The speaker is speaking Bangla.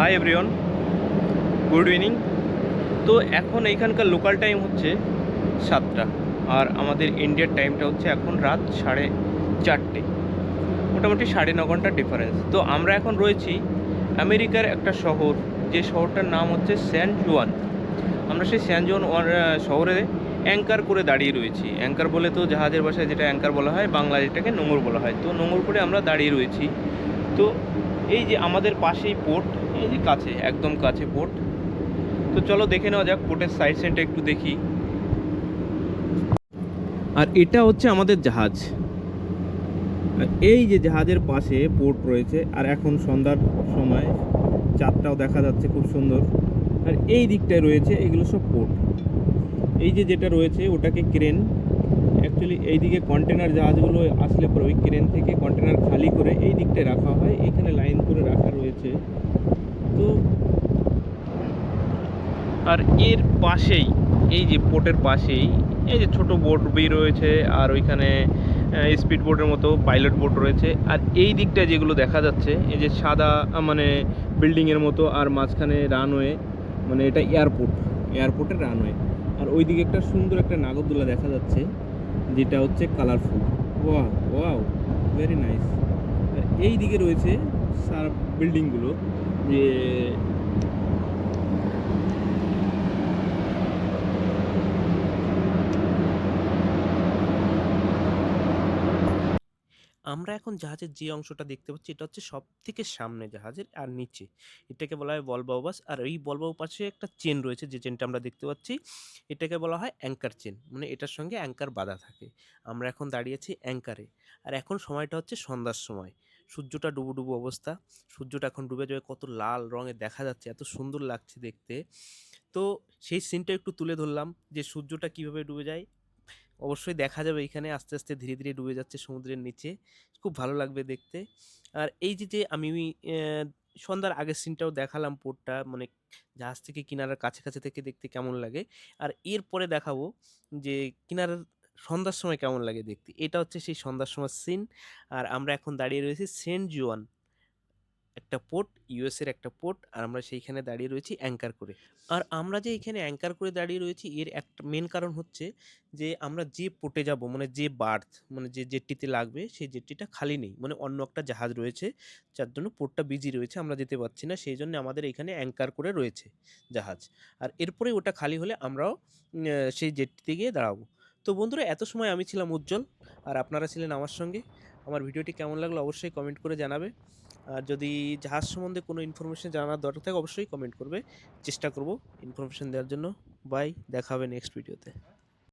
Hi everyone, good evening. তো এখন এইখানকার লোকাল টাইম হচ্ছে 7টা, আর আমাদের ইন্ডিয়ার টাইমটা হচ্ছে এখন রাত 4:30, মোটামুটি 9.5 ঘন্টার ডিফারেন্স। তো আমরা এখন রয়েছি আমেরিকার একটা শহর, যে শহরটার নাম হচ্ছে স্যান জুয়ান। আমরা সেই স্যান জুয়ান শহরে অ্যাঙ্কার করে দাঁড়িয়ে রয়েছি। অ্যাঙ্কার বলে তো জাহাজের ভাষায় যেটা অ্যাঙ্কার বলা হয়, বাংলায় এটাকে নোঙর বলা হয়। তো নোঙর করে আমরা দাঁড়িয়ে রয়েছি। তো এই যে আমাদের পাশেই পোর্ট, এই যে কাছে, একদম কাছে পোর্ট। তো চলো দেখে নেওয়া যাক পোর্টের সাইড সিনটা একটু দেখি। আর এটা হচ্ছে আমাদের জাহাজ। আর এই যে জাহাজের পাশে পোর্ট রয়েছে, আর এখন সন্ধ্যার সময় চাঁদটাও দেখা যাচ্ছে খুব সুন্দর। আর এই দিকটায় রয়েছে এগুলো সব পোর্ট। এই যে যেটা রয়েছে ওটাকে ক্রেন, অ্যাকচুয়ালি এই দিকে কন্টেনার জাহাজগুলো আসলে পরে ওই ক্রেন থেকে কন্টেনার খালি করে এই দিকটায় রাখা হয়, এইখানে লাইন করে রাখা রয়েছে। তো আর এর পাশেই, এই যে পোর্টের পাশেই এই যে ছোট বোট বি রয়েছে, আর ওইখানে স্পিড বোটের মতো পাইলট বোট রয়েছে। আর এই দিকটা যেগুলো দেখা যাচ্ছে, এই যে সাদা মানে বিল্ডিংয়ের মতো, আর মাঝখানে রানওয়ে, মানে এটা এয়ারপোর্টের রানওয়ে। আর ওই দিকে একটা সুন্দর একটা নাগরদোলা দেখা যাচ্ছে, যেটা হচ্ছে colourful. Wow wow, very nice. আর এই দিকে রয়েছে সার বিল্ডিংগুলো, যে আমরা এখন জাহাজের যে অংশটা দেখতে পাচ্ছি এটা হচ্ছে সব থেকে সামনে জাহাজের, আর নিচে এটাকে বলা হয় বলবাউবাস। আর এই বলবাউ পাশে একটা চেন রয়েছে, যে চেনটা আমরা দেখতে পাচ্ছি এটাকে বলা হয় অ্যাঙ্কার চেন, মানে এটার সঙ্গে অ্যাঙ্কার বাঁধা থাকে। আমরা এখন দাঁড়িয়ে আছি অ্যাঙ্কারে। আর এখন সময়টা হচ্ছে সন্ধ্যার সময়, সূর্যটা ডুবো ডুবো অবস্থা। সূর্যটা এখন ডুবে যাবে, কত লাল রঙে দেখা যাচ্ছে, এত সুন্দর লাগছে দেখতে। তো সেই সিনটা একটু তুলে ধরলাম, যে সূর্যটা কিভাবে ডুবে যায়। অবশ্যই দেখা যাবে এখানে আস্তে আস্তে ধীরে ধীরে ডুবে যাচ্ছে সমুদ্রের নিচে, খুব ভালো লাগবে দেখতে। আর এই যে যে আমি সন্ধ্যার আগের সিনটাও দেখালাম পোর্টটা, মানে জাহাজ থেকে কিনারার কাছে কাছে থেকে দেখতে কেমন লাগে। আর এরপরে দেখাবো যে কিনারার সন্ধ্যার সময় কেমন লাগে দেখতে। এটা হচ্ছে সেই সন্ধ্যার সময় সিন। আর আমরা এখন দাঁড়িয়ে রয়েছি সেন্ট জুয়ান, একটা পোর্ট, ইউএসের একটা পোর্ট। আর আমরা সেইখানে দাঁড়িয়ে রয়েছি অ্যাঙ্কার করে। আর আমরা যে এখানে অ্যাঙ্কার করে দাঁড়িয়ে রয়েছি, এর একটা মেন কারণ হচ্ছে যে আমরা যে পোর্টে যাব, মানে যে বার্থ, মানে যে জেটটিতে লাগবে সেই জেটটিটা খালি নেই, মানে অন্য একটা জাহাজ রয়েছে, যার জন্য পোর্টটা বিজি রয়েছে, আমরা যেতে পারছি না। সেই জন্য আমাদের এখানে অ্যাঙ্কার করে রয়েছে জাহাজ। আর এরপরে ওটা খালি হলে আমরাও সেই জেটটিতে গিয়ে দাঁড়াবো। তো বন্ধুরা, এত সময় আমি ছিলাম উজ্জ্বল, আর আপনারা ছিলেন আমার সঙ্গে। আমার ভিডিওটি কেমন লাগলো অবশ্যই কমেন্ট করে জানাবে। আর যদি জাহাজ সম্বন্ধে কোনো ইনফরমেশন জানার দরকার থাকে অবশ্যই কমেন্ট করবে, চেষ্টা করব ইনফরমেশন দেওয়ার জন্য। বাই, দেখা হবে নেক্সট ভিডিওতে।